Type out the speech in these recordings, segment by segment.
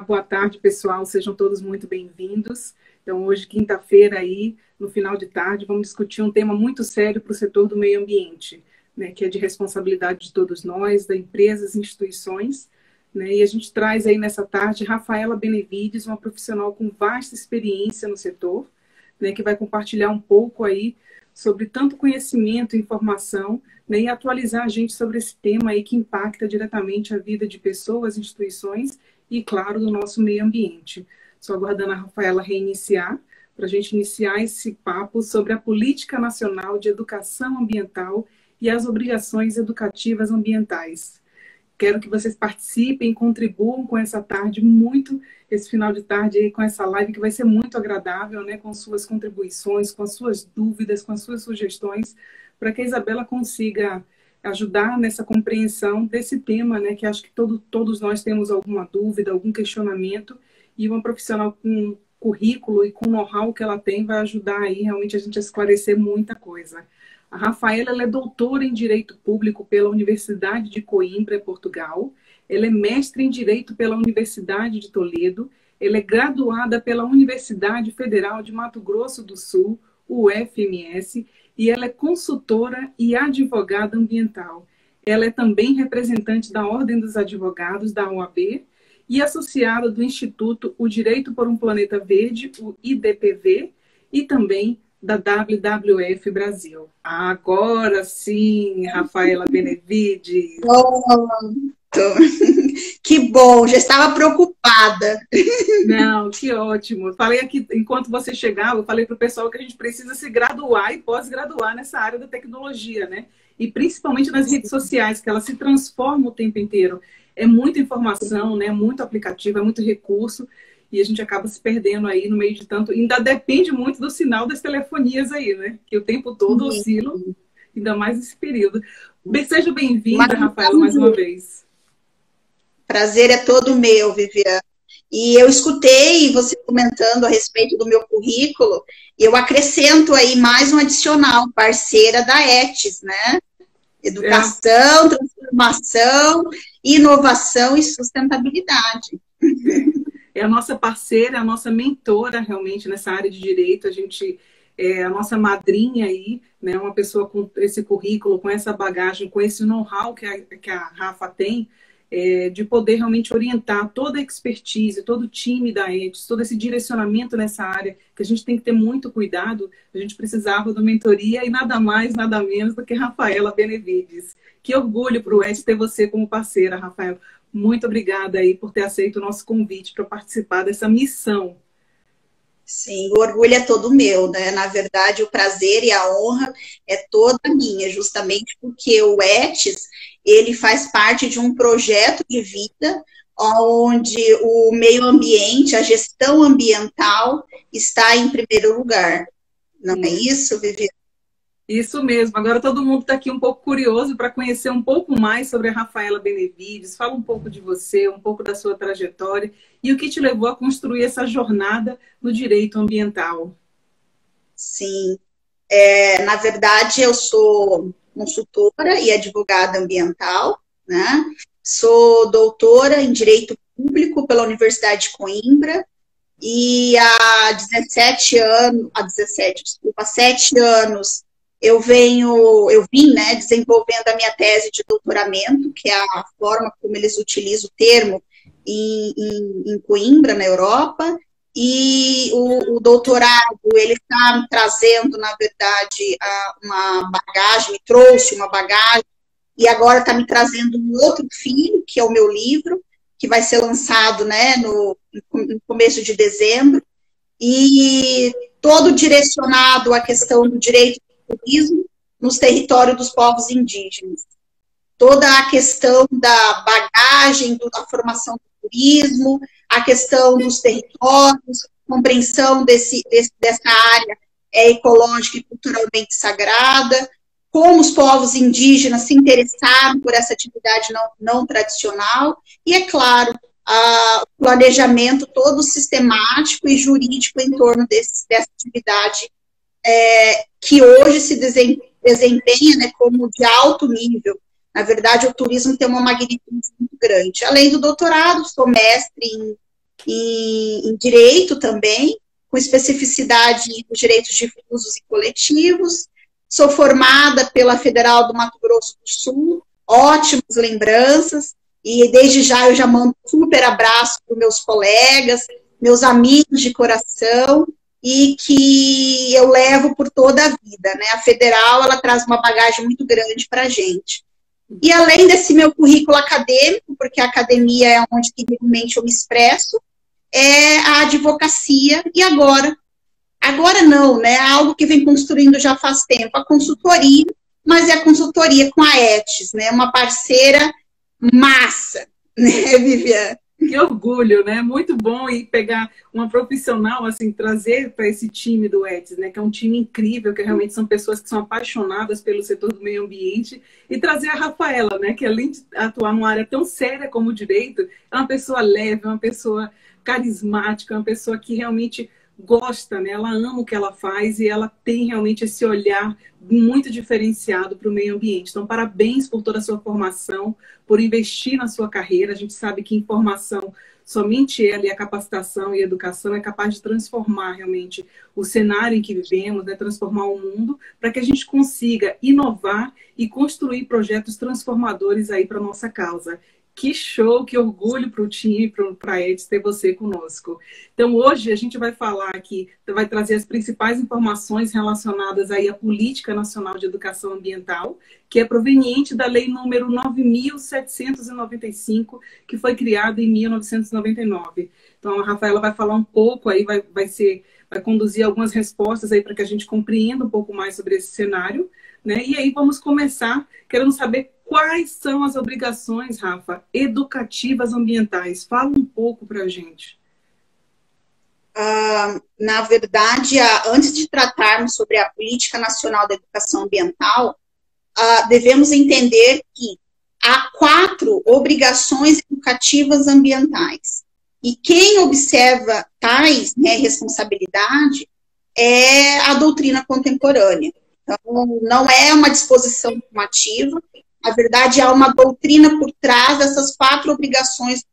boa tarde, pessoal. Sejam todos muito bem-vindos. Então, hoje, quinta-feira, aí, no final de tarde, vamos discutir um tema muito sério para o setor do meio ambiente, né, que é de responsabilidade de todos nós, das empresas, instituições, né, e a gente traz aí nessa tarde Rafaela Benevides, uma profissional com vasta experiência no setor, né, que vai compartilhar um pouco aí sobre tanto conhecimento e informação, né, e atualizar a gente sobre esse tema aí que impacta diretamente a vida de pessoas, instituições e, claro, do nosso meio ambiente. Estou aguardando a Rafaela reiniciar, para a gente iniciar esse papo sobre a Política Nacional de Educação Ambiental e as obrigações educativas ambientais. Quero que vocês participem, contribuam com essa tarde, esse final de tarde aí, com essa live que vai ser muito agradável, né, com suas contribuições, com as suas dúvidas, com as suas sugestões, para que a Isabela consiga ajudar nessa compreensão desse tema, né, que acho que todos nós temos alguma dúvida, algum questionamento, e uma profissional com currículo e com know-how que ela tem vai ajudar aí realmente a gente a esclarecer muita coisa. A Rafaela, ela é doutora em Direito Público pela Universidade de Coimbra, Portugal. Ela é mestre em Direito pela Universidade de Toledo. Ela é graduada pela Universidade Federal de Mato Grosso do Sul, UFMS, e ela é consultora e advogada ambiental. Ela é também representante da Ordem dos Advogados, da OAB, e associada do Instituto O Direito por um Planeta Verde, o IDPV, e também da WWF Brasil. Agora sim, Rafaela Benevides. Pronto. Que bom, já estava preocupada. Não, que ótimo. Eu falei aqui, enquanto você chegava, eu falei para o pessoal que a gente precisa se graduar e pós-graduar nessa área da tecnologia, né? E principalmente nas redes sociais, que ela se transforma o tempo inteiro. É muita informação, né? Muito aplicativo, é muito recurso. E a gente acaba se perdendo aí no meio de tanto. Ainda depende muito do sinal das telefonias aí, né? Que o tempo todo oscila, ainda mais nesse período. Seja bem-vinda, Rafaela, mais uma vez. Prazer é todo meu, Viviane. E eu escutei você comentando a respeito do meu currículo, e eu acrescento aí mais um adicional, parceira da ETIS, né? Educação, transformação, inovação e sustentabilidade. É a nossa parceira, a nossa mentora realmente nessa área de direito. A gente é a nossa madrinha aí, né? Uma pessoa com esse currículo, com essa bagagem, com esse know-how que a Rafa tem, de poder realmente orientar toda a expertise, todo o time da ETIS, todo esse direcionamento nessa área, que a gente tem que ter muito cuidado. A gente precisava da mentoria e nada mais, nada menos do que Rafaela Benevides. Que orgulho para o ETIS ter você como parceira, Rafaela. Muito obrigada aí por ter aceito o nosso convite para participar dessa missão. Sim, o orgulho é todo meu, né? Na verdade, o prazer e a honra é toda minha, justamente porque o ETIS, ele faz parte de um projeto de vida onde o meio ambiente, a gestão ambiental está em primeiro lugar. Não é isso, Viviane? Isso mesmo. Agora todo mundo está aqui um pouco curioso para conhecer um pouco mais sobre a Rafaela Benevides. Fala um pouco de você, um pouco da sua trajetória e o que te levou a construir essa jornada no direito ambiental. Sim. Na verdade, eu sou consultora e advogada ambiental, né? Sou doutora em Direito Público pela Universidade de Coimbra e há 7 anos eu vim, né, desenvolvendo a minha tese de doutoramento, que é a forma como eles utilizam o termo em Coimbra, na Europa, e o doutorado, ele está me trazendo, na verdade, uma bagagem, me trouxe uma bagagem, e agora está me trazendo um outro filho, que é o meu livro, que vai ser lançado, né, no começo de dezembro, e todo direcionado à questão do direito do turismo nos territórios dos povos indígenas. Toda a questão da bagagem, da formação do turismo, a questão dos territórios, compreensão dessa área ecológica e culturalmente sagrada, como os povos indígenas se interessaram por essa atividade não tradicional, e, é claro, o planejamento todo sistemático e jurídico em torno dessa atividade que hoje se desempenha, né, como de alto nível. Na verdade, o turismo tem uma magnitude muito grande. Além do doutorado, sou mestre em direito também, com especificidade nos direitos difusos e coletivos. Sou formada pela Federal do Mato Grosso do Sul, ótimas lembranças, e desde já eu já mando um super abraço para os meus colegas, meus amigos de coração, e que eu levo por toda a vida, né? A Federal, ela traz uma bagagem muito grande para a gente. E além desse meu currículo acadêmico, porque a academia é onde que realmente eu me expresso, é a advocacia, e agora não, né? É algo que vem construindo já faz tempo, a consultoria, mas é a consultoria com a ETS, né? Uma parceira massa, né, Viviane? Que orgulho, né? Muito bom e pegar uma profissional, assim, trazer para esse time do ETS, né? Que é um time incrível, que realmente são pessoas que são apaixonadas pelo setor do meio ambiente, e trazer a Rafaela, né? Que além de atuar numa área tão séria como o direito, é uma pessoa leve, uma pessoa carismática, uma pessoa que realmente gosta, né? Ela ama o que ela faz e ela tem realmente esse olhar muito diferenciado para o meio ambiente. Então, parabéns por toda a sua formação, por investir na sua carreira. A gente sabe que informação, somente ela e a capacitação e a educação é capaz de transformar realmente o cenário em que vivemos, né? Transformar o mundo, para que a gente consiga inovar e construir projetos transformadores aí para a nossa causa. Que show, que orgulho para o time, para a ETS ter você conosco. Então, hoje a gente vai falar aqui, vai trazer as principais informações relacionadas aí à Política Nacional de Educação Ambiental, que é proveniente da Lei número 9.795, que foi criada em 1999. Então, a Rafaela vai falar um pouco aí, vai conduzir algumas respostas aí para que a gente compreenda um pouco mais sobre esse cenário, né? E aí vamos começar querendo saber quais são as obrigações, Rafa, educativas ambientais. Fala um pouco para a gente. Na verdade, antes de tratarmos sobre a Política Nacional da Educação Ambiental, devemos entender que há 4 obrigações educativas ambientais. E quem observa tais, né, responsabilidade é a doutrina contemporânea. Então, não é uma disposição normativa. Na verdade, há uma doutrina por trás dessas 4 obrigações,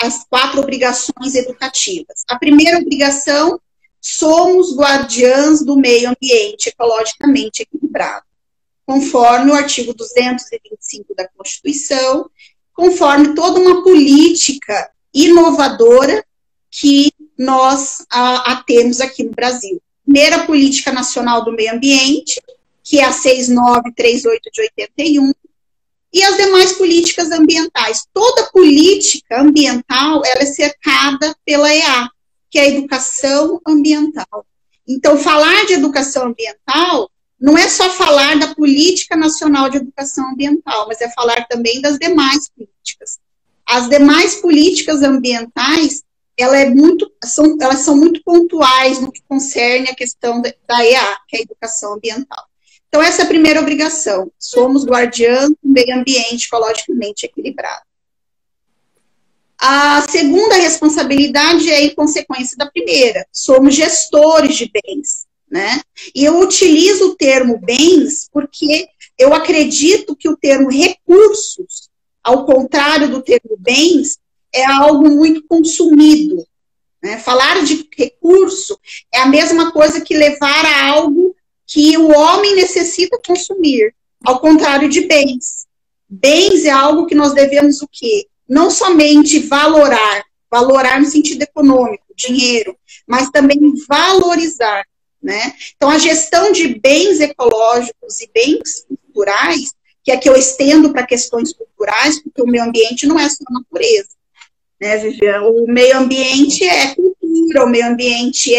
as 4 obrigações educativas. A primeira obrigação, somos guardiãs do meio ambiente ecologicamente equilibrado, conforme o artigo 225 da Constituição, conforme toda uma política inovadora que nós temos aqui no Brasil. Primeira Política Nacional do Meio Ambiente, que é a 6938 de 81, e as demais políticas ambientais. Toda política ambiental, ela é cercada pela EA, que é a Educação Ambiental. Então, falar de educação ambiental não é só falar da Política Nacional de Educação Ambiental, mas é falar também das demais políticas. As demais políticas ambientais, elas são muito pontuais no que concerne a questão da EA, que é a Educação Ambiental. Então, essa é a primeira obrigação. Somos guardiãs do meio ambiente ecologicamente equilibrado. A segunda responsabilidade é em consequência da primeira. Somos gestores de bens, né? E eu utilizo o termo bens porque eu acredito que o termo recursos, ao contrário do termo bens, é algo muito consumido, né? Falar de recurso é a mesma coisa que levar a algo que o homem necessita consumir, ao contrário de bens. Bens é algo que nós devemos o quê? Não somente valorar no sentido econômico, dinheiro, mas também valorizar, né? Então, a gestão de bens ecológicos e bens culturais, que é que eu estendo para questões culturais, porque o meio ambiente não é só natureza, né, Viviane? O meio ambiente é cultura, o meio ambiente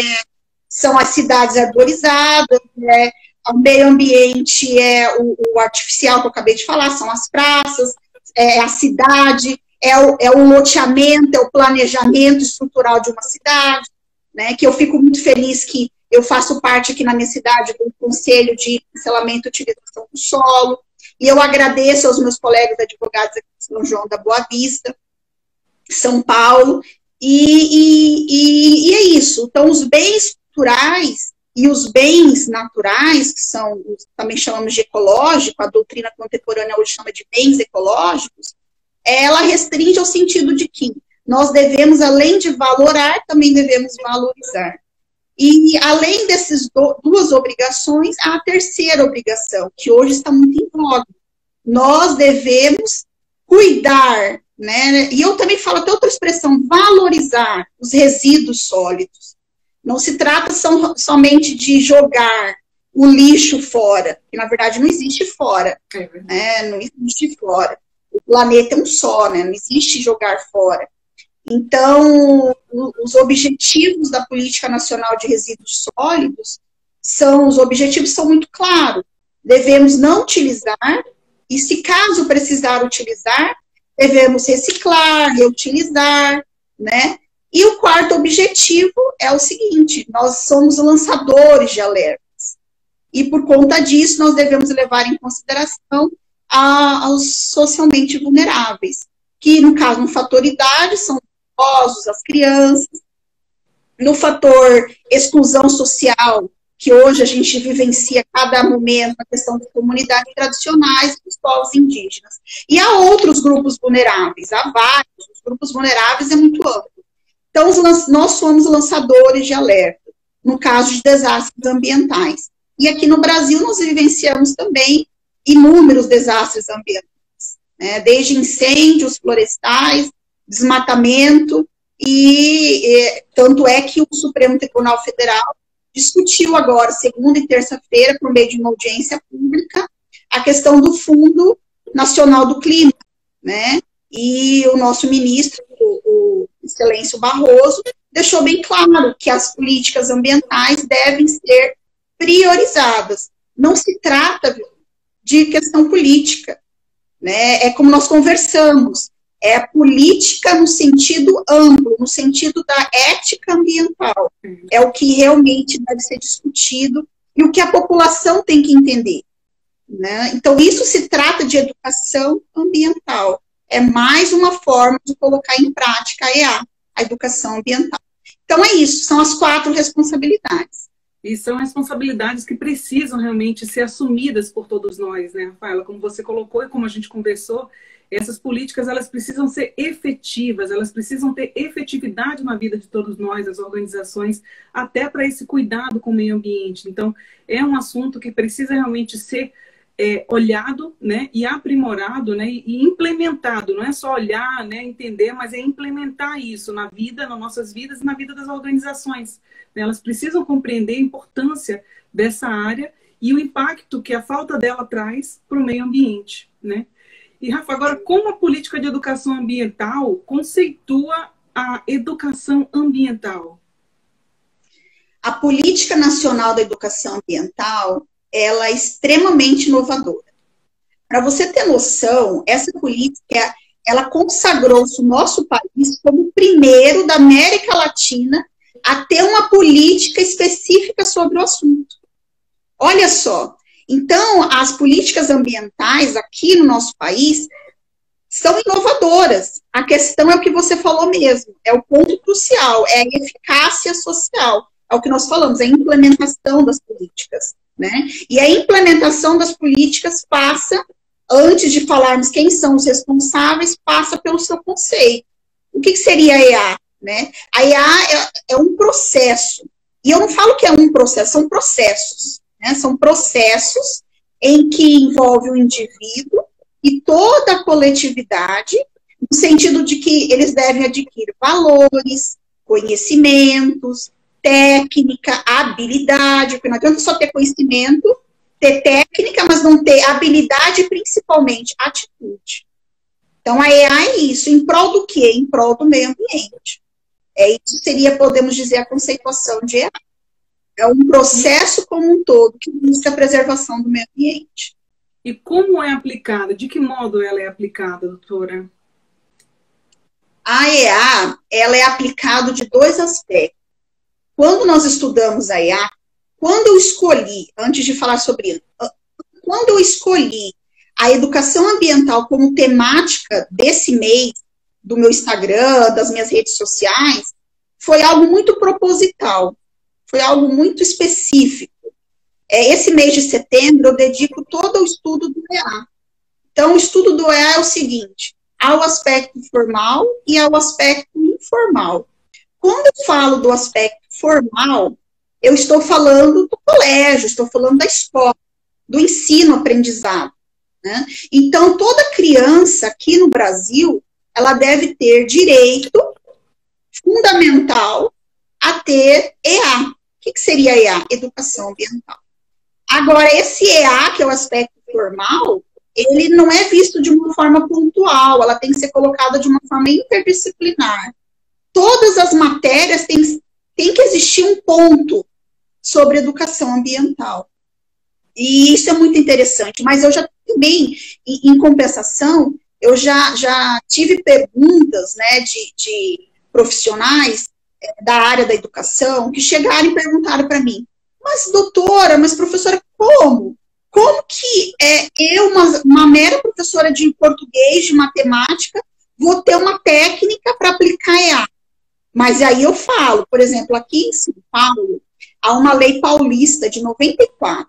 são as cidades arborizadas, né? O meio ambiente é o artificial que eu acabei de falar, são as praças, é a cidade, é o loteamento, é o planejamento estrutural de uma cidade, né? Que eu fico muito feliz que eu faço parte aqui na minha cidade do Conselho de Cancelamento e Utilização do Solo, e eu agradeço aos meus colegas advogados aqui de São João da Boa Vista, São Paulo, e é isso. Então, os bens culturais e os bens naturais, que são, também chamamos de ecológico, a doutrina contemporânea hoje chama de bens ecológicos, ela restringe ao sentido de que nós devemos, além de valorar, também devemos valorizar. E, além dessas duas obrigações, há a terceira obrigação, que hoje está muito em voga. Nós devemos cuidar, né? E eu também falo até outra expressão, valorizar os resíduos sólidos. Não se trata somente de jogar o lixo fora, que na verdade não existe fora, né? Não existe fora. O planeta é um só, né? Não existe jogar fora. Então, os objetivos da Política Nacional de Resíduos Sólidos os objetivos são muito claros. Devemos não utilizar, e se caso precisar utilizar, devemos reciclar, reutilizar, né? E o quarto objetivo é o seguinte, nós somos lançadores de alertas. E por conta disso, nós devemos levar em consideração aos socialmente vulneráveis, que no caso, no fator idade, são idosos, as crianças, no fator exclusão social, que hoje a gente vivencia a cada momento na questão das comunidades tradicionais e dos povos indígenas. E há outros grupos vulneráveis, há vários, os grupos vulneráveis é muito amplo. Então, nós somos lançadores de alerta, no caso de desastres ambientais. E aqui no Brasil nós vivenciamos também inúmeros desastres ambientais, né? Desde incêndios florestais, desmatamento, e tanto é que o Supremo Tribunal Federal discutiu agora, segunda e terça-feira, por meio de uma audiência pública, a questão do Fundo Nacional do Clima, né? E o nosso ministro, o Excelêncio Barroso, deixou bem claro que as políticas ambientais devem ser priorizadas. Não se trata de questão política, né? É como nós conversamos, é política no sentido amplo, no sentido da ética ambiental. É o que realmente deve ser discutido e o que a população tem que entender, né? Então, isso se trata de educação ambiental. É mais uma forma de colocar em prática a EA, a educação ambiental. Então, é isso, são as 4 responsabilidades. E são responsabilidades que precisam realmente ser assumidas por todos nós, né, Rafaela? Como você colocou e como a gente conversou, essas políticas, elas precisam ser efetivas, elas precisam ter efetividade na vida de todos nós, as organizações, até para esse cuidado com o meio ambiente. Então, é um assunto que precisa realmente ser olhado, né, e aprimorado, né, e implementado. Não é só olhar, né, entender, mas é implementar isso na vida, nas nossas vidas e na vida das organizações. Elas precisam compreender a importância dessa área e o impacto que a falta dela traz para o meio ambiente, né? E, Rafa, agora, como a política de educação ambiental conceitua a educação ambiental? A Política Nacional da Educação Ambiental, ela é extremamente inovadora. Para você ter noção, essa política, ela consagrou-se o nosso país como o primeiro da América Latina a ter uma política específica sobre o assunto. Olha só, então as políticas ambientais aqui no nosso país são inovadoras. A questão é o que você falou mesmo, é o ponto crucial, é a eficácia social, é o que nós falamos, é a implementação das políticas, né? E a implementação das políticas passa, antes de falarmos quem são os responsáveis, passa pelo seu conceito. O que seria a EA? Né? A EA é um processo, e eu não falo que é um processo, são processos, né? São processos em que envolve o indivíduo e toda a coletividade, no sentido de que eles devem adquirir valores, conhecimentos, técnica, habilidade, porque não adianta só ter conhecimento, ter técnica, mas não ter habilidade e principalmente atitude. Então a EA é isso, em prol do quê? Em prol do meio ambiente. Isso seria, podemos dizer, a conceituação de EA. É um processo como um todo que busca a preservação do meio ambiente. E como é aplicada? De que modo ela é aplicada, doutora? A EA, ela é aplicada de 2 aspectos. Quando nós estudamos a EA, quando eu escolhi, antes de falar sobre isso, quando eu escolhi a educação ambiental como temática desse mês, do meu Instagram, das minhas redes sociais, foi algo muito proposital, foi algo muito específico. Esse mês de setembro eu dedico todo ao estudo do EA. Então, o estudo do EA é o seguinte, há o aspecto formal e há o aspecto informal. Quando eu falo do aspecto formal, eu estou falando do colégio, estou falando da escola, do ensino-aprendizado, né? Então, toda criança aqui no Brasil, ela deve ter direito fundamental a ter EA. O que seria EA? Educação ambiental. Agora, esse EA, que é o aspecto formal, ele não é visto de uma forma pontual, ela tem que ser colocada de uma forma interdisciplinar. Todas as matérias tem que existir um ponto sobre educação ambiental. E isso é muito interessante, mas eu já também, em compensação, eu já tive perguntas, né, de profissionais da área da educação que chegaram e perguntaram para mim, mas doutora, mas professora, como? Como que eu, uma mera professora de português, de matemática, vou ter uma técnica para aplicar EA? Mas aí eu falo, por exemplo, aqui em São Paulo, há uma lei paulista de 94,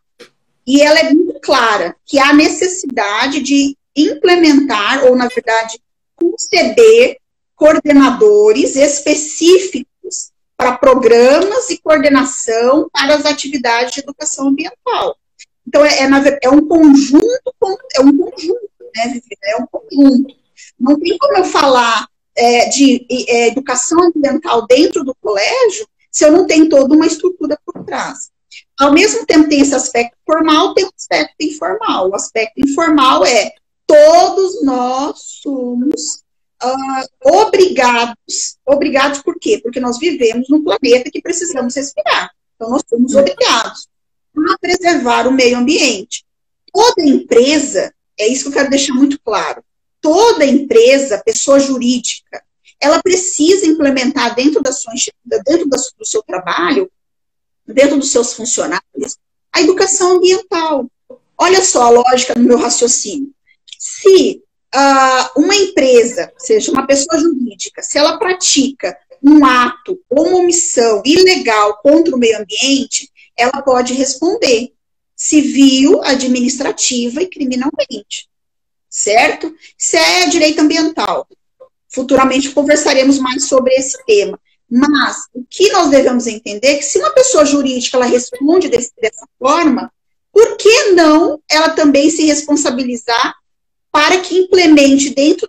e ela é muito clara, que há necessidade de implementar, ou na verdade, conceber coordenadores específicos para programas e coordenação para as atividades de educação ambiental. Então, é um conjunto, né, Vivi? É um conjunto. Não tem como eu falar de educação ambiental dentro do colégio se eu não tenho toda uma estrutura por trás. Ao mesmo tempo tem esse aspecto formal, tem o aspecto informal. O aspecto informal é todos nós somos obrigados por quê? Porque nós vivemos num planeta que precisamos respirar. Então, nós somos obrigados a preservar o meio ambiente. Toda empresa, é isso que eu quero deixar muito claro, toda empresa, pessoa jurídica, ela precisa implementar dentro do seu trabalho, dentro dos seus funcionários, a educação ambiental. Olha só a lógica do meu raciocínio. Se uma empresa, seja uma pessoa jurídica, se ela pratica um ato ou uma omissão ilegal contra o meio ambiente, ela pode responder civil, administrativa e criminalmente, certo? Isso é direito ambiental. Futuramente conversaremos mais sobre esse tema. Mas o que nós devemos entender é que se uma pessoa jurídica ela responde dessa forma, por que não ela também se responsabilizar para que implemente dentro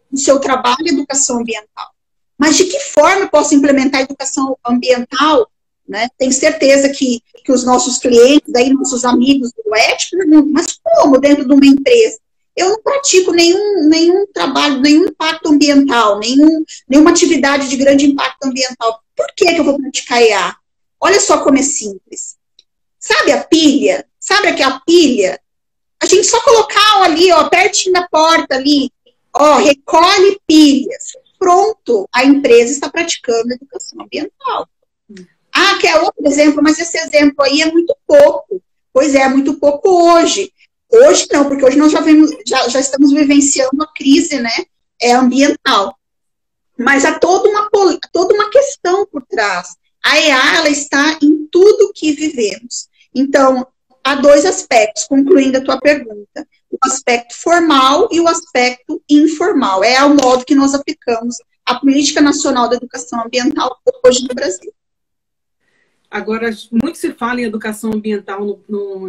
do seu trabalho educação ambiental? Mas de que forma eu posso implementar a educação ambiental? Né? Tenho certeza que os nossos clientes, aí, nossos amigos do ético, mas como dentro de uma empresa? Eu não pratico nenhum trabalho, nenhum impacto ambiental, nenhuma atividade de grande impacto ambiental. Por que eu vou praticar EA? Olha só como é simples. Sabe a pilha? Sabe aquela pilha? A gente só colocar ali, ó, pertinho da porta ali, ó, recolhe pilhas. Pronto, a empresa está praticando educação ambiental. Ah, quer outro exemplo, mas esse exemplo aí é muito pouco. Pois é muito pouco hoje. Hoje não, porque hoje nós já estamos vivenciando a crise, né, ambiental. Mas há toda uma questão por trás. A EA, ela está em tudo que vivemos. Então, há dois aspectos, concluindo a tua pergunta. O aspecto formal e o aspecto informal. É o modo que nós aplicamos a Política Nacional da Educação Ambiental hoje no Brasil. Agora, muito se fala em educação ambiental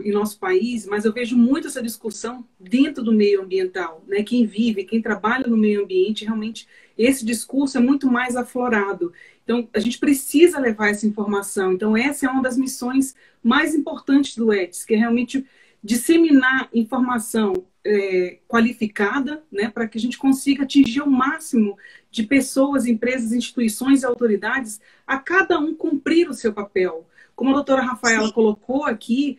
em nosso país, mas eu vejo muito essa discussão dentro do meio ambiental, né? Quem vive, quem trabalha no meio ambiente, realmente esse discurso é muito mais aflorado. Então, a gente precisa levar essa informação. Então, essa é uma das missões mais importantes do ETS, que é realmente disseminar informação qualificada, né, para que a gente consiga atingir o máximo de pessoas, empresas, instituições e autoridades, a cada um cumprir o seu papel. Como a doutora Rafaela colocou aqui,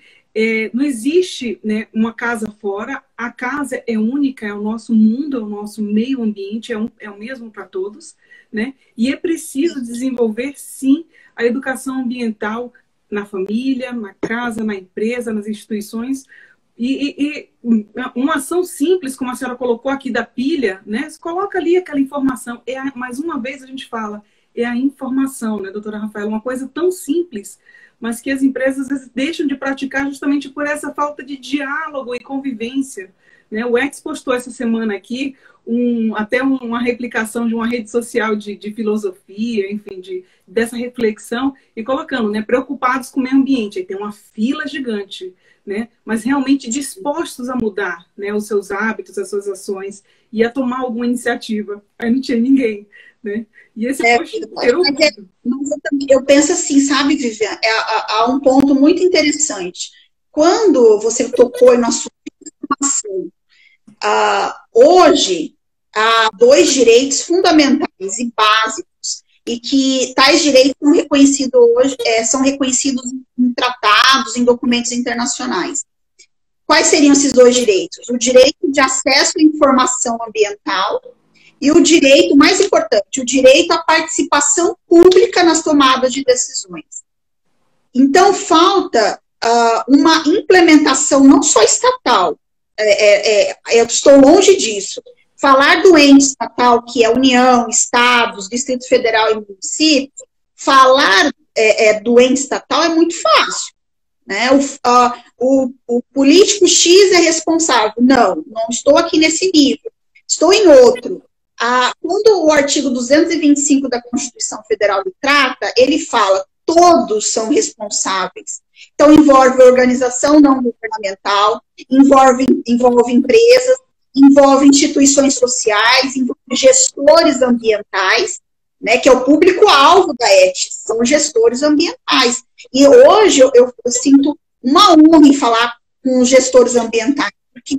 não existe, né, uma casa fora, a casa é única, é o nosso mundo, é o nosso meio ambiente, é o mesmo para todos, né? E é preciso desenvolver, sim, a educação ambiental na família, na casa, na empresa, nas instituições. E uma ação simples, como a senhora colocou aqui da pilha, né? Você coloca ali aquela informação. Mais uma vez a gente fala, é a informação, né, doutora Rafaela? Uma coisa tão simples, mas que as empresas às vezes deixam de praticar justamente por essa falta de diálogo e convivência, né? O X postou essa semana aqui até uma replicação de uma rede social de filosofia, enfim, dessa reflexão, e colocando, né, preocupados com o meio ambiente. Aí tem uma fila gigante, né, mas realmente dispostos a mudar, né, os seus hábitos, as suas ações, e a tomar alguma iniciativa. Aí não tinha ninguém, né? E esse post gerou muito. Mas eu penso assim, sabe, Vivian, há um ponto muito interessante. Quando você tocou no assunto de informação, hoje há dois direitos fundamentais e básicos, e que tais direitos são reconhecidos hoje, são reconhecidos em tratados, em documentos internacionais. Quais seriam esses dois direitos? O direito de acesso à informação ambiental e o direito, mais importante, o direito à participação pública nas tomadas de decisões. Então, falta uma implementação não só estatal, eu estou longe disso. Falar do ente estatal, que é União, Estados, Distrito Federal e município, falar do ente estatal é muito fácil. Né? O político X é responsável. Não estou aqui nesse nível. Estou em outro. Quando o artigo 225 da Constituição Federal trata, ele fala todos são responsáveis. Então, envolve organização não governamental, envolve empresas, envolve instituições sociais, envolve gestores ambientais, né, que é o público-alvo da ETS, são gestores ambientais. E hoje eu sinto uma honra em falar com os gestores ambientais, porque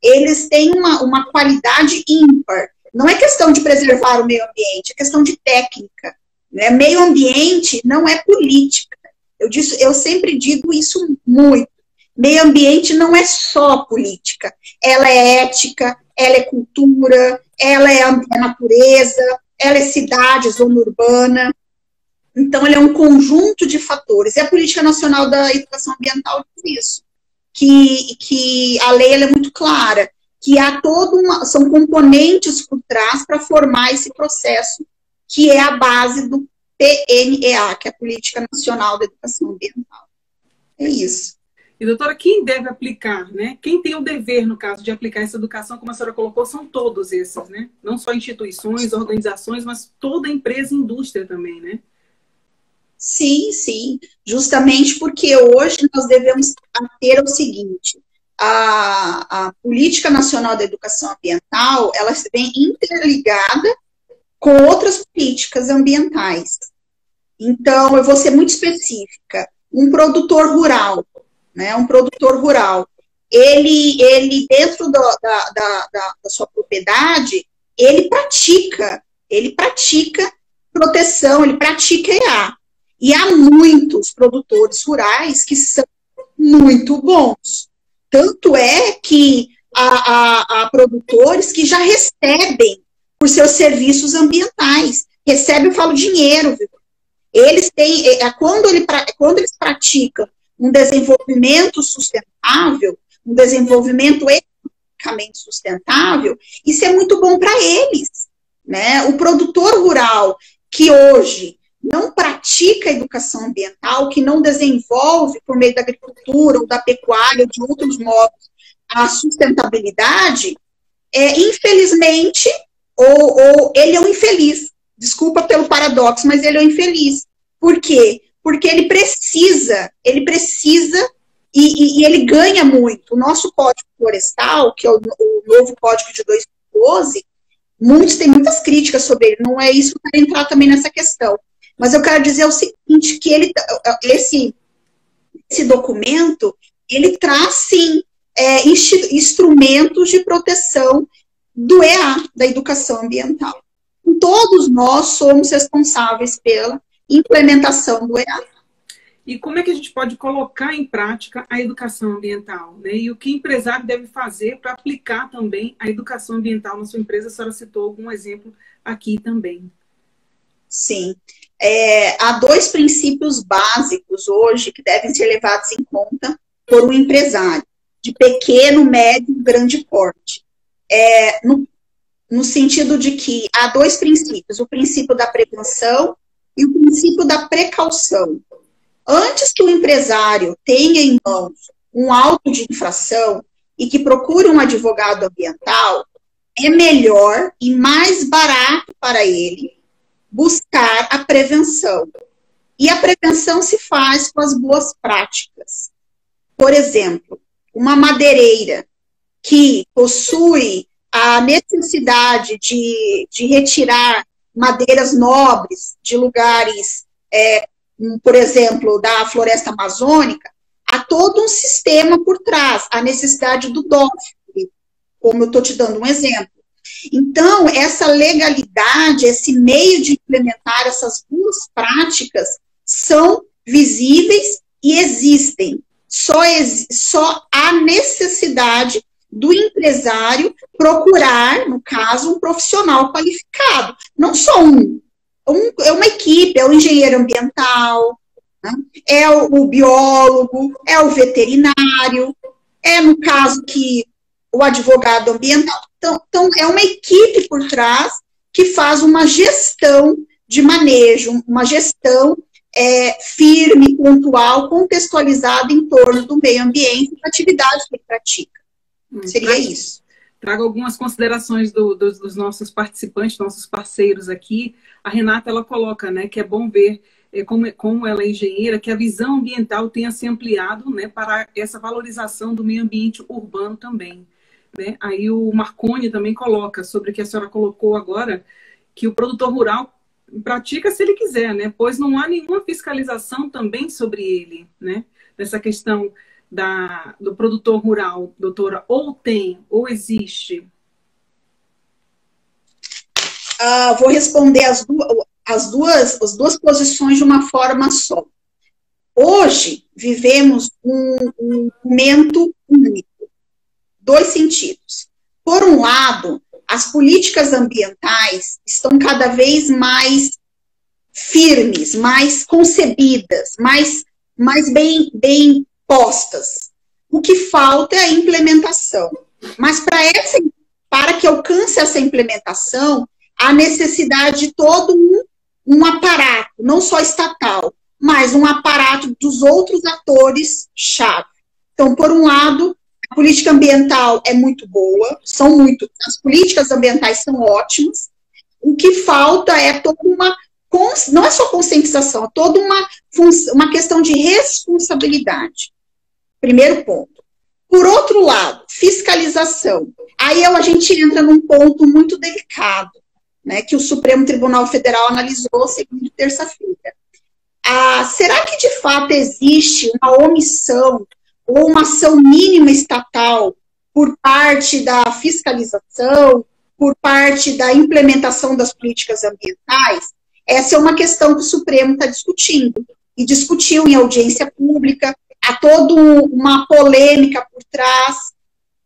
eles têm uma qualidade ímpar. Não é questão de preservar o meio ambiente, é questão de técnica. Né? Meio ambiente não é política. Eu sempre digo isso muito. Meio ambiente não é só política. Ela é ética, ela é cultura, ela é natureza, ela é cidade, zona urbana. Então, ela é um conjunto de fatores. E a Política Nacional da Educação Ambiental diz isso. Que a lei ela é muito clara. Que há são componentes por trás para formar esse processo, que é a base do PNEA, que é a Política Nacional da Educação Ambiental. É isso. E, doutora, quem deve aplicar, né? Quem tem o dever, no caso, de aplicar essa educação, como a senhora colocou, são todos esses, né? Não só instituições, organizações, mas toda empresa e indústria também, né? Sim, sim. Justamente porque hoje nós devemos ter o seguinte, a Política Nacional da Educação Ambiental, ela vem interligada com outras políticas ambientais. Então, eu vou ser muito específica. Um produtor rural, né? Um produtor rural, ele dentro da sua propriedade, ele pratica proteção, ele pratica EA. E há muitos produtores rurais que são muito bons. Tanto é que há produtores que já recebem por seus serviços ambientais. Recebem, eu falo, dinheiro. Viu? Eles têm, quando eles praticam um desenvolvimento sustentável, um desenvolvimento economicamente sustentável, isso é muito bom para eles. Né? O produtor rural que hoje não pratica educação ambiental, que não desenvolve por meio da agricultura ou da pecuária ou de outros modos a sustentabilidade, infelizmente, ou ele é um infeliz. Desculpa pelo paradoxo, mas ele é um infeliz. Por quê? Porque ele precisa e ele ganha muito. O nosso Código Florestal, que é o novo Código de 2012, têm muitas críticas sobre ele, não é isso para entrar também nessa questão. Mas eu quero dizer o seguinte, que esse documento, ele traz, sim, instrumentos de proteção do EA, da educação ambiental. Todos nós somos responsáveis pela implementação do EA. E como é que a gente pode colocar em prática a educação ambiental? Né? E o que o empresário deve fazer para aplicar também a educação ambiental na sua empresa? A senhora citou algum exemplo aqui também. Sim. Há dois princípios básicos hoje que devem ser levados em conta por um empresário, de pequeno, médio e grande porte. No sentido de que há dois princípios, o princípio da prevenção e o princípio da precaução. Antes que o empresário tenha em mãos um auto de infração, e que procura um advogado ambiental, é melhor e mais barato para ele buscar a prevenção. E a prevenção se faz com as boas práticas. Por exemplo, uma madeireira que possui a necessidade de retirar madeiras nobres de lugares, por exemplo, da floresta amazônica, há todo um sistema por trás, a necessidade do DOF, como eu estou te dando um exemplo. Então, essa legalidade, esse meio de implementar essas boas práticas são visíveis e existem. Só há necessidade do empresário procurar, no caso, um profissional qualificado. Não só é uma equipe, é o engenheiro ambiental, né? É o biólogo, é o veterinário, no caso que o advogado ambiental. Então, é uma equipe por trás que faz uma gestão de manejo, uma gestão firme, pontual, contextualizada em torno do meio ambiente e da atividade que ele pratica. Seria isso. Trago algumas considerações dos nossos participantes, nossos parceiros aqui. A Renata, ela coloca, né, que é bom ver, como ela é engenheira, que a visão ambiental tenha se ampliado, né, para essa valorização do meio ambiente urbano também. Né? Aí o Marconi também coloca, sobre o que a senhora colocou agora, que o produtor rural pratica se ele quiser, né? Pois não há nenhuma fiscalização também sobre ele, né? Nessa questão do produtor rural, doutora, ou tem, ou existe? Vou responder as duas posições de uma forma só. Hoje, vivemos um momento único. Dois sentidos. Por um lado, as políticas ambientais estão cada vez mais firmes, mais concebidas, mais bem postas. O que falta é a implementação. Mas para que alcance essa implementação, há necessidade de todo um aparato, não só estatal, mas um aparato dos outros atores-chave. Então, por um lado, a política ambiental é muito boa, as políticas ambientais são ótimas. O que falta é toda não é só conscientização, é toda uma questão de responsabilidade. Primeiro ponto. Por outro lado, fiscalização. Aí a gente entra num ponto muito delicado, né, que o Supremo Tribunal Federal analisou segunda e terça-feira. Será que de fato existe uma omissão ou uma ação mínima estatal por parte da fiscalização, por parte da implementação das políticas ambientais? Essa é uma questão que o Supremo está discutindo, e discutiu em audiência pública, há toda uma polêmica por trás,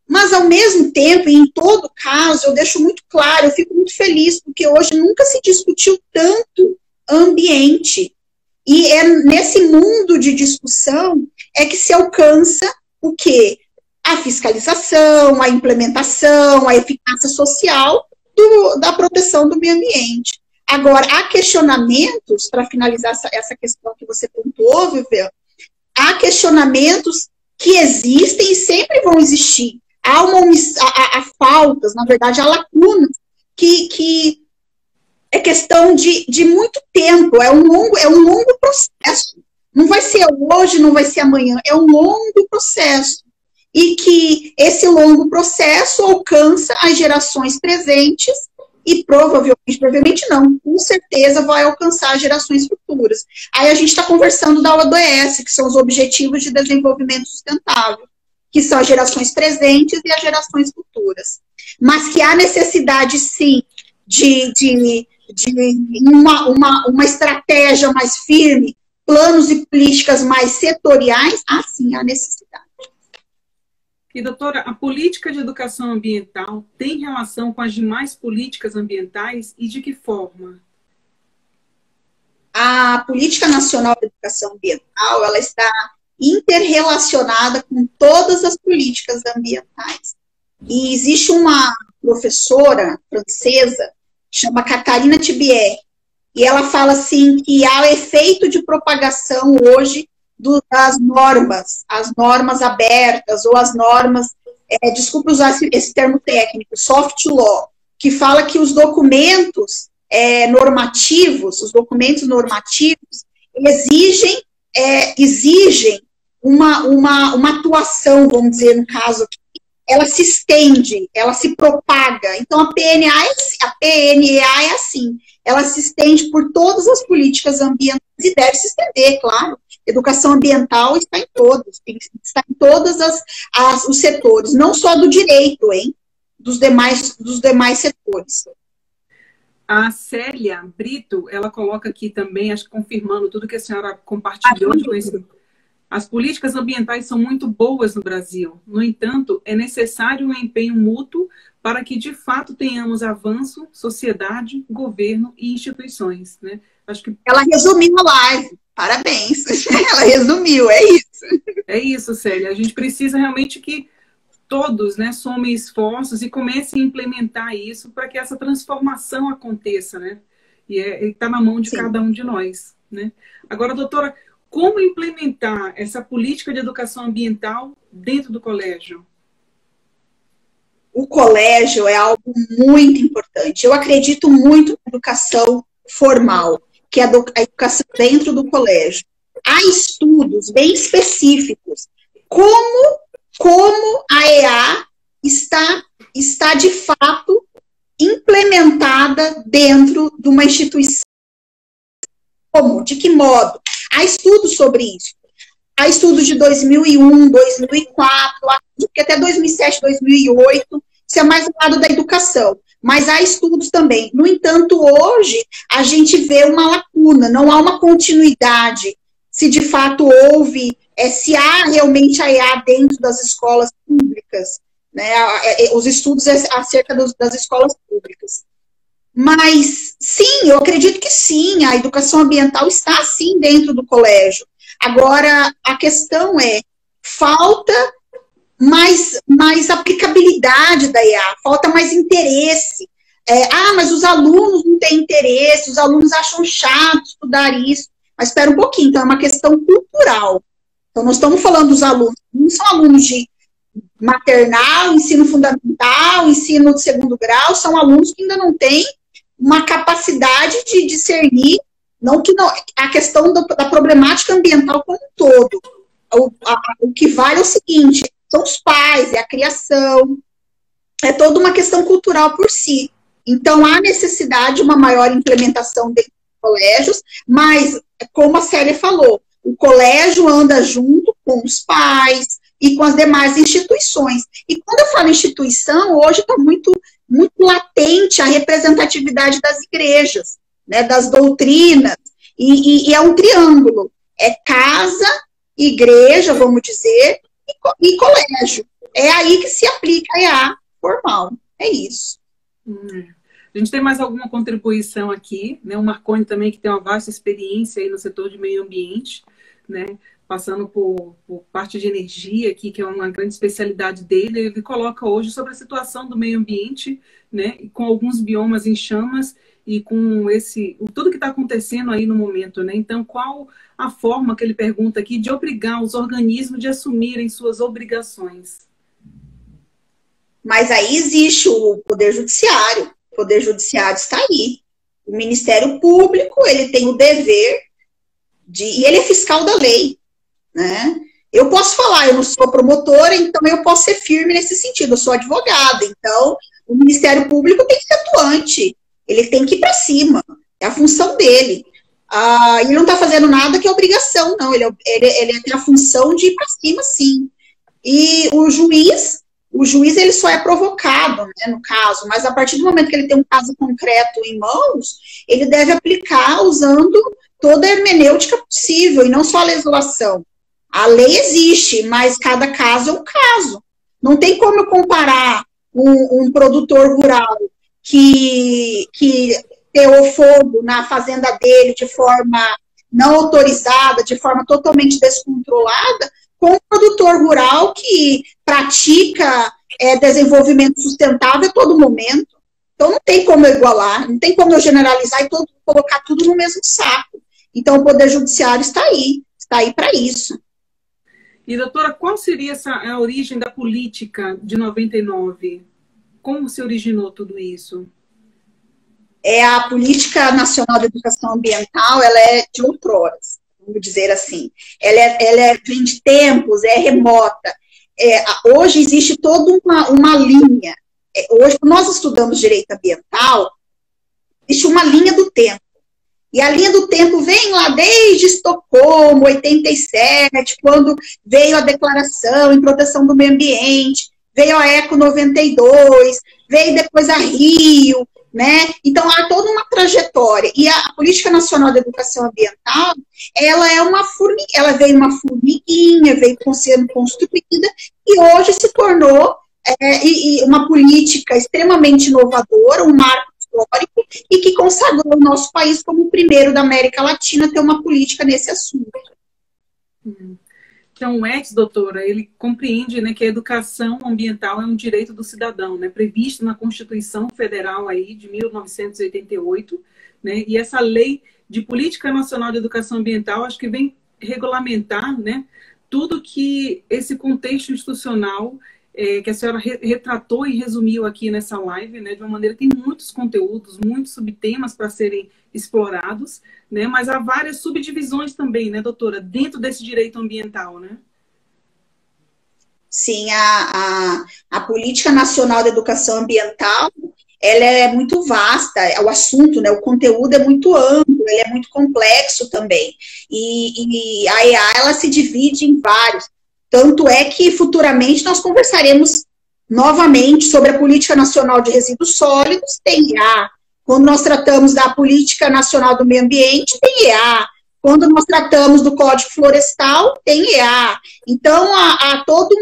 mas ao mesmo tempo, e em todo caso, eu deixo muito claro, eu fico muito feliz, porque hoje nunca se discutiu tanto ambiente, e é nesse mundo de discussão que se alcança o quê? A fiscalização, a implementação, a eficácia social da proteção do meio ambiente. Agora, há questionamentos, para finalizar essa questão que você pontuou, Vivian, há questionamentos que existem e sempre vão existir. Há faltas, na verdade, há lacunas que é questão de muito tempo, é um longo processo. Não vai ser hoje, não vai ser amanhã, é um longo processo. E que esse longo processo alcança as gerações presentes e provavelmente não, com certeza vai alcançar as gerações futuras. Aí a gente está conversando da ODS, que são os Objetivos de Desenvolvimento Sustentável, que são as gerações presentes e as gerações futuras. Mas que há necessidade, sim, de uma estratégia mais firme, planos e políticas mais setoriais, sim, há necessidade. E, doutora, a política de educação ambiental tem relação com as demais políticas ambientais e de que forma? A Política Nacional de Educação Ambiental, ela está interrelacionada com todas as políticas ambientais. E existe uma professora francesa, chama Catarina Tibier, e ela fala assim que há efeito de propagação hoje das normas, as normas abertas ou as normas desculpe usar esse termo técnico, soft law, que fala que os documentos normativos, exigem uma atuação, vamos dizer, no caso aqui, ela se estende, ela se propaga. Então, a PNEA é assim, ela se estende por todas as políticas ambientais e deve se estender, claro. Educação ambiental está em todos os setores, não só do direito, dos demais setores. A Célia Brito, ela coloca aqui também, acho que confirmando tudo que a senhora compartilhou de conhecimento. As políticas ambientais são muito boas no Brasil. No entanto, é necessário um empenho mútuo para que, de fato, tenhamos avanço, sociedade, governo e instituições, né? Acho que... Ela resumiu a live. Parabéns. Ela resumiu, é isso. É isso, Célia. A gente precisa realmente que todos, né, somem esforços e comecem a implementar isso para que essa transformação aconteça, né? E está na mão de cada um de nós, né? Agora, doutora, como implementar essa política de educação ambiental dentro do colégio? O colégio é algo muito importante. Eu acredito muito na educação formal, que é a educação dentro do colégio. Há estudos bem específicos. Como a EA está de fato implementada dentro de uma instituição. Como? De que modo? Há estudos sobre isso. Há estudos de 2001, 2004, que até 2007, 2008, isso é mais do lado da educação. Mas há estudos também. No entanto, hoje, a gente vê uma lacuna, não há uma continuidade. Se de fato houve, se há realmente a EA dentro das escolas públicas, né? Os estudos acerca das escolas públicas. Mas, sim, eu acredito que sim, a educação ambiental está, sim, dentro do colégio. Agora, a questão falta mais aplicabilidade da EA, falta mais interesse. Mas os alunos não têm interesse, os alunos acham chato estudar isso. Mas espera um pouquinho, então é uma questão cultural. Então, nós estamos falando dos alunos, não são alunos de maternal, ensino fundamental, ensino de segundo grau, são alunos que ainda não têm uma capacidade de discernir, a questão da problemática ambiental como um todo. O que vale é o seguinte, são os pais, é a criação, é toda uma questão cultural por si. Então, há necessidade de uma maior implementação dentro dos colégios, mas, como a Célia falou, o colégio anda junto com os pais e com as demais instituições. E quando eu falo instituição, hoje está muito latente a representatividade das igrejas, né, das doutrinas, e é um triângulo. É casa, igreja, vamos dizer, e colégio. É aí que se aplica a EA formal. É isso. A gente tem mais alguma contribuição aqui, né? O Marconi também, que tem uma vasta experiência aí no setor de meio ambiente, né? Passando por parte de energia aqui, que é uma grande especialidade dele. Ele coloca hoje sobre a situação do meio ambiente, né? Com alguns biomas em chamas e com tudo que está acontecendo aí no momento, né? Então, qual a forma que ele pergunta aqui de obrigar os organismos de assumirem suas obrigações? Mas aí existe o Poder Judiciário. O Poder Judiciário está aí. O Ministério Público, ele tem o dever e ele é fiscal da lei, né? Eu posso falar, eu não sou promotora, então eu posso ser firme nesse sentido, eu sou advogada, então o Ministério Público tem que ser atuante, ele tem que ir para cima, é a função dele. Ele não está fazendo nada que é obrigação, não, ele tem a função de ir para cima, sim. E o juiz ele só é provocado, né, no caso, mas a partir do momento que ele tem um caso concreto em mãos, ele deve aplicar usando toda a hermenêutica possível, e não só a legislação. A lei existe, mas cada caso é um caso. Não tem como eu comparar um produtor rural que teou fogo na fazenda dele de forma não autorizada, de forma totalmente descontrolada, com um produtor rural que pratica desenvolvimento sustentável a todo momento. Então, não tem como eu igualar, não tem como eu generalizar e colocar tudo no mesmo saco. Então, o Poder Judiciário está aí para isso. E, doutora, qual seria a origem da política de 99? Como se originou tudo isso? A Política Nacional de Educação Ambiental, ela é de outroras, vamos dizer assim. Ela vem de tempos, é remota. Hoje existe toda uma linha. Hoje, quando nós estudamos direito ambiental, existe uma linha do tempo. E a linha do tempo vem lá desde Estocolmo, 87, quando veio a Declaração em Proteção do Meio Ambiente, veio a ECO 92, veio depois a Rio, né? Então, há toda uma trajetória. E a Política Nacional de Educação Ambiental, ela veio uma formiguinha, veio sendo construída, e hoje se tornou uma política extremamente inovadora, um marco histórico, e que consagrou o nosso país como o primeiro da América Latina a ter uma política nesse assunto. Então, o ETS, doutora, ele compreende, né, que a educação ambiental é um direito do cidadão, né, previsto na Constituição Federal aí de 1988, né, e essa lei de Política Nacional de Educação Ambiental, acho que vem regulamentar, né, tudo que esse contexto institucional que a senhora retratou e resumiu aqui nessa live, né, de uma maneira que tem muitos conteúdos, muitos subtemas para serem explorados, né, mas há várias subdivisões também, né, doutora, dentro desse direito ambiental, né? Sim, a Política Nacional de Educação Ambiental, ela é muito vasta, o assunto, né, o conteúdo é muito amplo, ele é muito complexo também, e a EA, ela se divide em vários. Tanto é que futuramente nós conversaremos novamente sobre a Política Nacional de Resíduos Sólidos, tem EA. Quando nós tratamos da Política Nacional do Meio Ambiente, tem EA. Quando nós tratamos do Código Florestal, tem EA. Então, há todo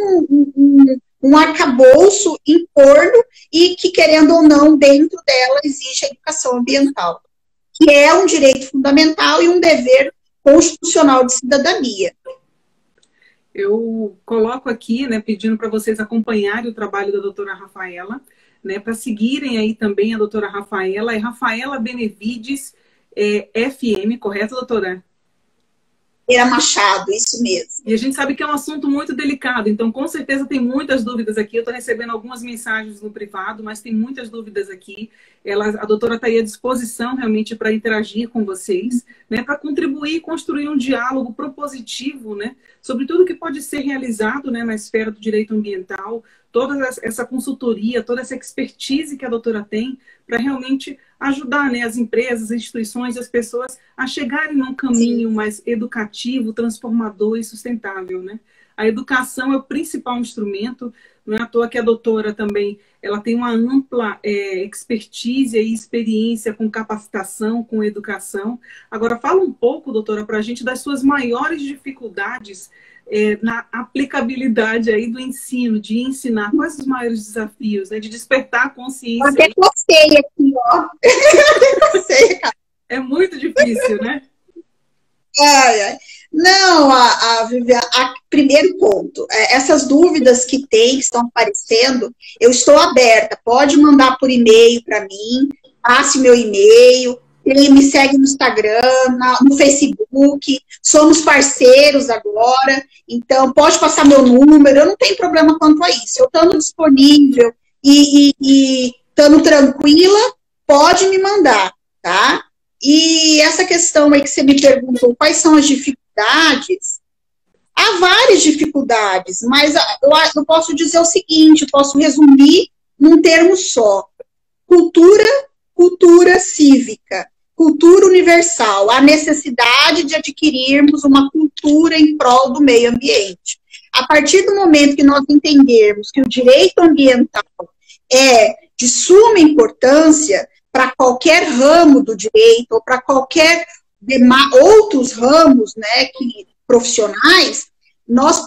um arcabouço em torno e que, querendo ou não, dentro dela existe a educação ambiental, que é um direito fundamental e um dever constitucional de cidadania. Eu coloco aqui, né, pedindo para vocês acompanharem o trabalho da doutora Rafaela, né, para seguirem aí também a doutora Rafaela, é Rafaela Benevides FM, correto, doutora? Machado, isso mesmo. E a gente sabe que é um assunto muito delicado, então com certeza tem muitas dúvidas aqui. Eu estou recebendo algumas mensagens no privado, mas tem muitas dúvidas aqui. A doutora está aí à disposição realmente para interagir com vocês, né, para contribuir e construir um diálogo propositivo, né, sobre tudo que pode ser realizado, né, na esfera do direito ambiental, toda essa consultoria, toda essa expertise que a doutora tem para realmente ajudar, né, as empresas, as instituições, as pessoas a chegarem num caminho mais educativo, transformador e sustentável, né? A educação é o principal instrumento, não é à toa que a doutora também, ela tem uma ampla expertise e experiência com capacitação, com educação. Agora, fala um pouco, doutora, para a gente das suas maiores dificuldades na aplicabilidade aí do ensino, de ensinar. Quais os maiores desafios, né, de despertar a consciência? Eu até postei aqui, ó. Postei, cara. É muito difícil, né? Não, primeiro ponto, essas dúvidas que estão aparecendo, eu estou aberta, pode mandar por e-mail para mim, passe meu e-mail, me segue no Instagram, no Facebook, somos parceiros agora, então pode passar meu número, eu não tenho problema quanto a isso, eu estando disponível e estando tranquila, pode me mandar, tá? E essa questão aí que você me perguntou, quais são as dificuldades? Há várias dificuldades, mas eu posso dizer o seguinte, eu posso resumir num termo só. Cultura cívica, cultura universal, a necessidade de adquirirmos uma cultura em prol do meio ambiente. A partir do momento que nós entendermos que o direito ambiental é de suma importância para qualquer ramo do direito ou para qualquer outros ramos, né, profissionais, nós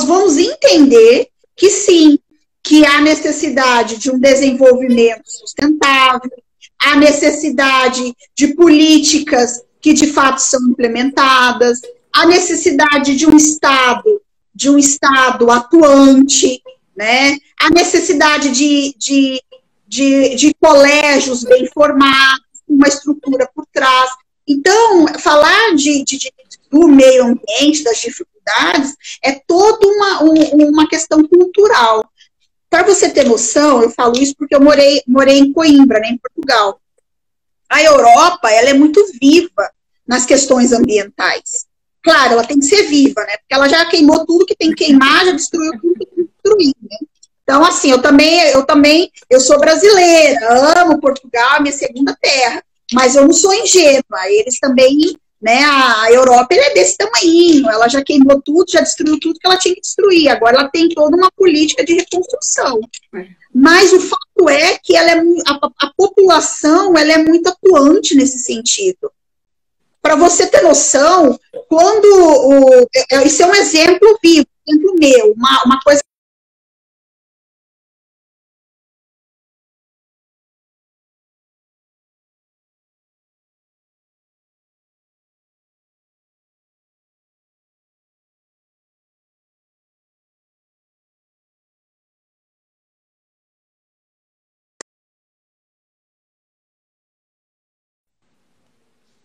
vamos entender que sim, que há necessidade de um desenvolvimento sustentável, há necessidade de políticas que de fato são implementadas, há necessidade de um Estado atuante, né? Há necessidade de colégios bem formados, uma estrutura por trás. Então, falar do meio ambiente, das dificuldades, universidades, é toda uma questão cultural. Para você ter noção, eu falo isso porque eu morei em Coimbra, né, em Portugal. A Europa, ela é muito viva nas questões ambientais. Claro, ela tem que ser viva, né? Porque ela já queimou tudo que tem que queimar, já destruiu tudo que tem que destruir, né? Então, assim, eu sou brasileira, amo Portugal, minha segunda terra, mas eu não sou ingênua. Eles também, né? A Europa, ela é desse tamanho, ela já queimou tudo, já destruiu tudo que ela tinha que destruir. Agora ela tem toda uma política de reconstrução. Mas o fato é que a população ela é muito atuante nesse sentido. Para você ter noção, isso é um exemplo vivo, um exemplo meu, uma coisa.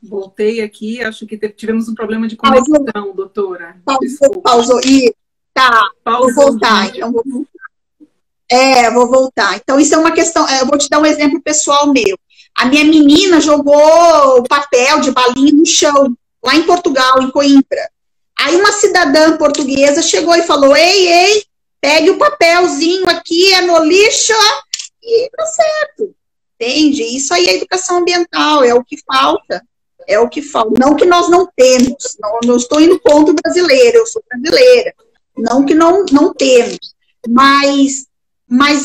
Voltei aqui, acho que tivemos um problema de conexão, doutora. Pausou. E tá, Pausou, vou voltar. Então, vou voltar. Então, isso é uma questão. Eu vou te dar um exemplo pessoal meu. A minha menina jogou o papel de balinha no chão, lá em Portugal, em Coimbra. Aí uma cidadã portuguesa chegou e falou: ei, pegue o papelzinho aqui, é no lixo, e tá certo. Entende? Isso aí é educação ambiental, é o que falta. É o que falta. Não que nós não temos. Não estou indo contra o brasileiro, eu sou brasileira. Não que não temos. Mas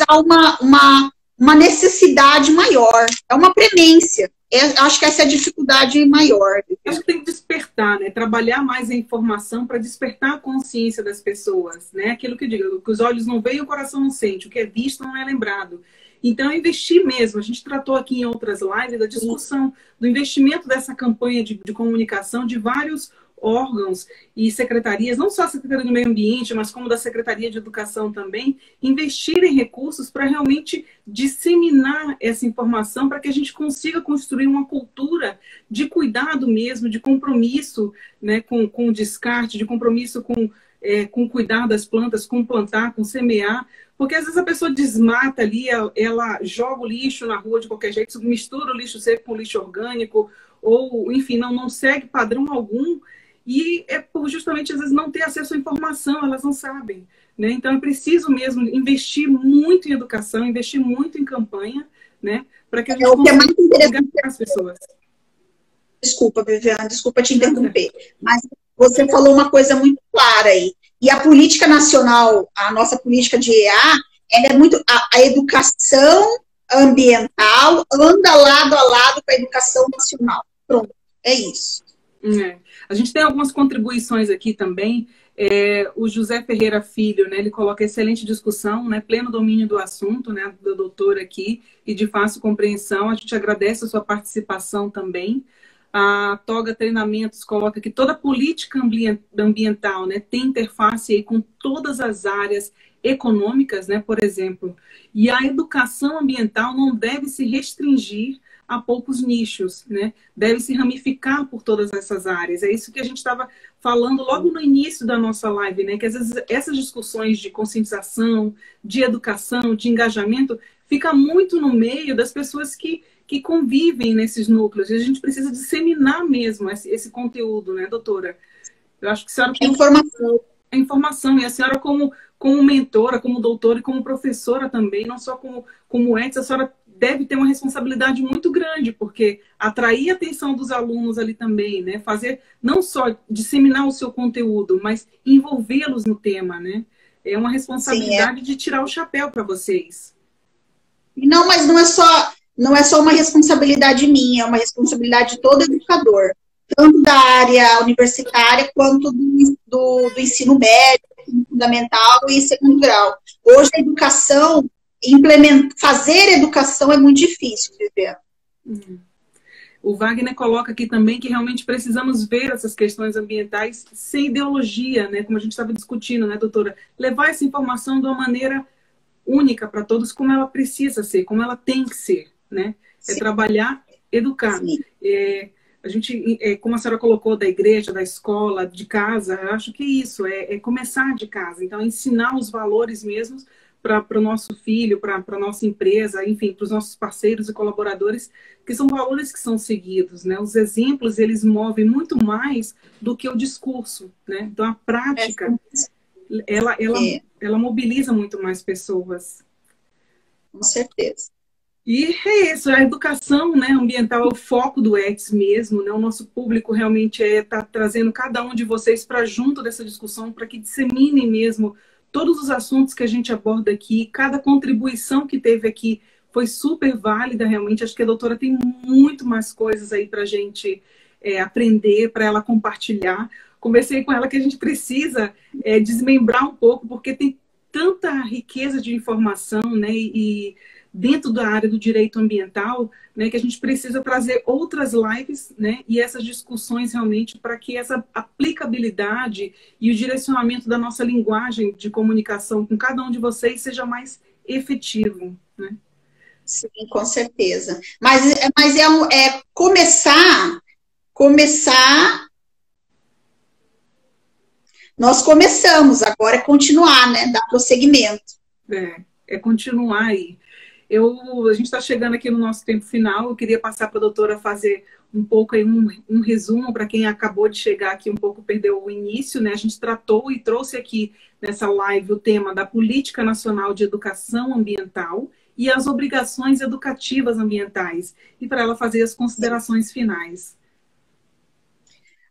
há uma necessidade maior. É uma premência. Acho que essa é a dificuldade maior. Acho que tem que despertar, né? Trabalhar mais a informação para despertar a consciência das pessoas, né? Aquilo que eu digo, que os olhos não veem, o coração não sente. O que é visto não é lembrado. Então, investir mesmo. A gente tratou aqui em outras lives da discussão do investimento dessa campanha de comunicação de vários órgãos e secretarias, não só a Secretaria do Meio Ambiente, mas como da Secretaria de Educação também, investirem recursos para realmente disseminar essa informação para que a gente consiga construir uma cultura de cuidado mesmo, de compromisso, né, com o descarte, de compromisso com cuidar das plantas, com plantar, com semear, porque às vezes a pessoa desmata ali, ela joga o lixo na rua de qualquer jeito, mistura o lixo seco com o lixo orgânico, ou, enfim, não segue padrão algum, e é por justamente, às vezes, não ter acesso à informação, elas não sabem, né? Então, é preciso mesmo investir muito em educação, investir muito em campanha, né? Para que a gente consiga engajar as pessoas. Desculpa, Viviane, desculpa te interromper, mas você falou uma coisa muito clara aí. E a política nacional, a nossa política de EA, ela é muito... A educação ambiental anda lado a lado com a educação nacional. Pronto, é isso. A gente tem algumas contribuições aqui também. O José Ferreira Filho, né, ele coloca excelente discussão, né, pleno domínio do assunto, né, do doutor aqui, e de fácil compreensão. A gente agradece a sua participação também. A Toga Treinamentos coloca que toda política ambiental, né, tem interface aí com todas as áreas econômicas, né, por exemplo. E a educação ambiental não deve se restringir a poucos nichos, né? Deve se ramificar por todas essas áreas. É isso que a gente estava falando logo no início da nossa live, né? Que às vezes essas discussões de conscientização, de educação, de engajamento, fica muito no meio das pessoas que convivem nesses núcleos. E a gente precisa disseminar mesmo esse conteúdo, né, doutora? Eu acho que a senhora tem informação. E a senhora como mentora, como doutora e como professora também, não só como ex, a senhora deve ter uma responsabilidade muito grande, porque atrair a atenção dos alunos ali também, né? Fazer, não só disseminar o seu conteúdo, mas envolvê-los no tema, né? É uma responsabilidade de tirar o chapéu para vocês. Não, mas não é só uma responsabilidade minha, é uma responsabilidade de todo educador, tanto da área universitária quanto do ensino médio, fundamental e segundo grau. Hoje a educação, fazer educação é muito difícil, Viviane. O Wagner coloca aqui também que realmente precisamos ver essas questões ambientais sem ideologia, né? Como a gente estava discutindo, né, doutora? Levar essa informação de uma maneira única para todos, como ela precisa ser, como ela tem que ser, né? É trabalhar, educar. A gente, como a senhora colocou, da igreja, da escola, de casa, eu acho que isso, é começar de casa. Então, ensinar os valores mesmos para o nosso filho, para a nossa empresa, enfim, para os nossos parceiros e colaboradores, que são valores que são seguidos, né? Os exemplos, eles movem muito mais do que o discurso, né? Então, a prática, ela mobiliza muito mais pessoas. Com certeza. E é isso, a educação, né, ambiental é o foco do ETS mesmo, né? O nosso público realmente está trazendo cada um de vocês para junto dessa discussão, para que disseminem mesmo todos os assuntos que a gente aborda aqui. Cada contribuição que teve aqui foi super válida, realmente. Acho que a doutora tem muito mais coisas aí para a gente aprender, para ela compartilhar. Conversei com ela que a gente precisa desmembrar um pouco, porque tem tanta riqueza de informação, né, e dentro da área do direito ambiental, né, que a gente precisa trazer outras lives, né, e essas discussões realmente para que essa aplicabilidade e o direcionamento da nossa linguagem de comunicação com cada um de vocês seja mais efetivo, né? Sim, com certeza. Mas é começar. Nós começamos, agora é continuar, né? Dar prosseguimento. É continuar aí. A gente está chegando aqui no nosso tempo final. Eu queria passar para a doutora fazer um pouco aí um resumo para quem acabou de chegar aqui, um pouco perdeu o início, né? A gente tratou e trouxe aqui nessa live o tema da Política Nacional de Educação Ambiental e as obrigações educativas ambientais. E para ela fazer as considerações finais.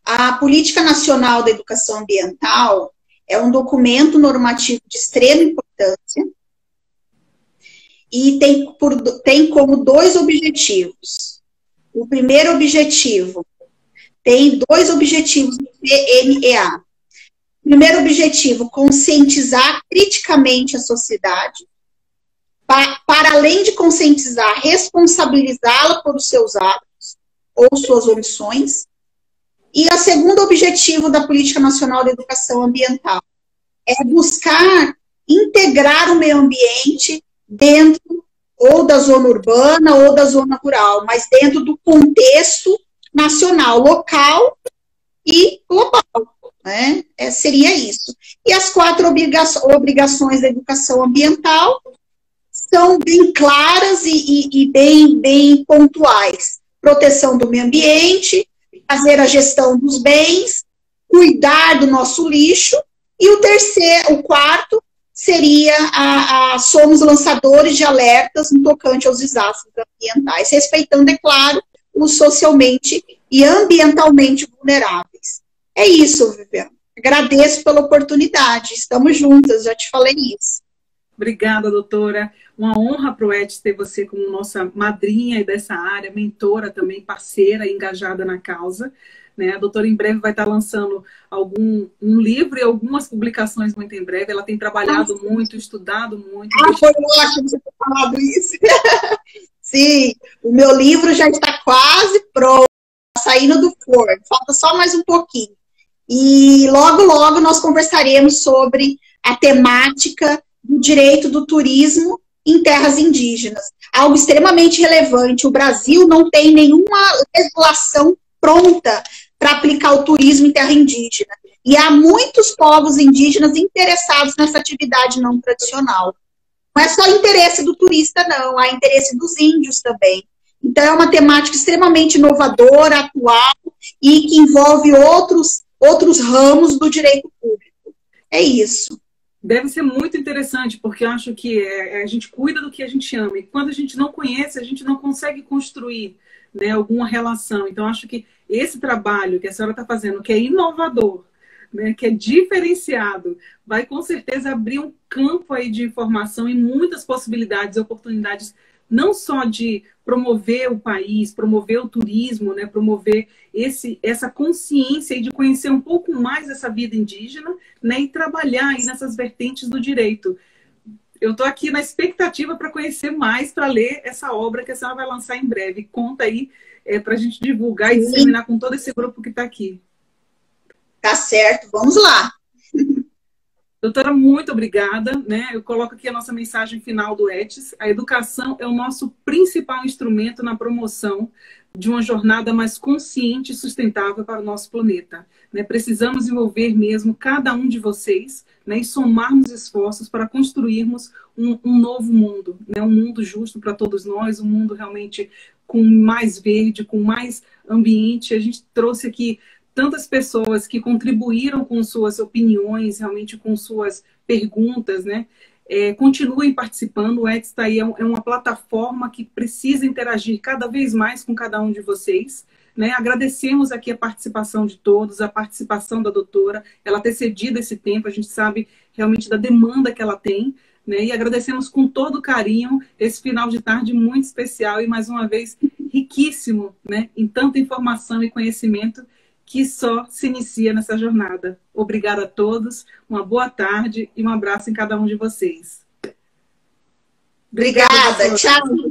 A Política Nacional da Educação Ambiental é um documento normativo de extrema importância e tem como dois objetivos. O primeiro objetivo, tem dois objetivos do PNEA. O primeiro objetivo, conscientizar criticamente a sociedade, para além de conscientizar, responsabilizá-la por os seus atos ou suas omissões. E o segundo objetivo da Política Nacional de Educação Ambiental é buscar integrar o meio ambiente dentro ou da zona urbana ou da zona rural, mas dentro do contexto nacional, local e global, né? Seria isso. E as 4 obrigações da educação ambiental são bem claras e bem pontuais. Proteção do meio ambiente, fazer a gestão dos bens, cuidar do nosso lixo, e o quarto seria somos lançadores de alertas no tocante aos desastres ambientais, respeitando, é claro, os socialmente e ambientalmente vulneráveis. É isso, Viviane. Agradeço pela oportunidade. Estamos juntas, já te falei isso. Obrigada, doutora. Uma honra para o ETS ter você como nossa madrinha dessa área, mentora também, parceira, engajada na causa. Né? A doutora em breve vai estar lançando um livro e algumas publicações muito em breve. Ela tem trabalhado muito, estudado muito. Foi ótimo você ter falado isso. Sim, o meu livro já está quase pronto, saindo do forno. Falta só mais um pouquinho. E logo, logo nós conversaremos sobre a temática do direito do turismo em terras indígenas. Algo extremamente relevante. O Brasil não tem nenhuma legislação pronta para aplicar o turismo em terra indígena. E há muitos povos indígenas interessados nessa atividade não tradicional. Não é só interesse do turista, não. Há interesse dos índios também. Então, é uma temática extremamente inovadora, atual, e que envolve outros ramos do direito público. É isso. Deve ser muito interessante, porque eu acho que a gente cuida do que a gente ama. E quando a gente não conhece, a gente não consegue construir, né, alguma relação. Então, acho que esse trabalho que a senhora está fazendo, que é inovador, né, que é diferenciado, vai com certeza abrir um campo aí de informação e muitas possibilidades e oportunidades, não só de promover o país, promover o turismo, né, promover essa consciência e de conhecer um pouco mais essa vida indígena, né, e trabalhar aí nessas vertentes do direito. Eu estou aqui na expectativa para conhecer mais, para ler essa obra que a senhora vai lançar em breve. Conta aí para a gente divulgar e disseminar com todo esse grupo que está aqui. Tá certo, vamos lá. Doutora, muito obrigada, né? Eu coloco aqui a nossa mensagem final do ETS. A educação é o nosso principal instrumento na promoção de uma jornada mais consciente e sustentável para o nosso planeta. Né? Precisamos envolver mesmo cada um de vocês, né, e somarmos esforços para construirmos um novo mundo, né, um mundo justo para todos nós, um mundo realmente com mais verde, com mais ambiente. A gente trouxe aqui tantas pessoas que contribuíram com suas opiniões, realmente com suas perguntas, né? Continuem participando. O X aí é uma plataforma que precisa interagir cada vez mais com cada um de vocês. Né? Agradecemos aqui a participação de todos, a participação da doutora, ela ter cedido esse tempo, a gente sabe realmente da demanda que ela tem, né? E agradecemos com todo carinho esse final de tarde muito especial e, mais uma vez, riquíssimo, né? Em tanta informação e conhecimento que só se inicia nessa jornada. Obrigada a todos, uma boa tarde e um abraço em cada um de vocês. Obrigada, tchau.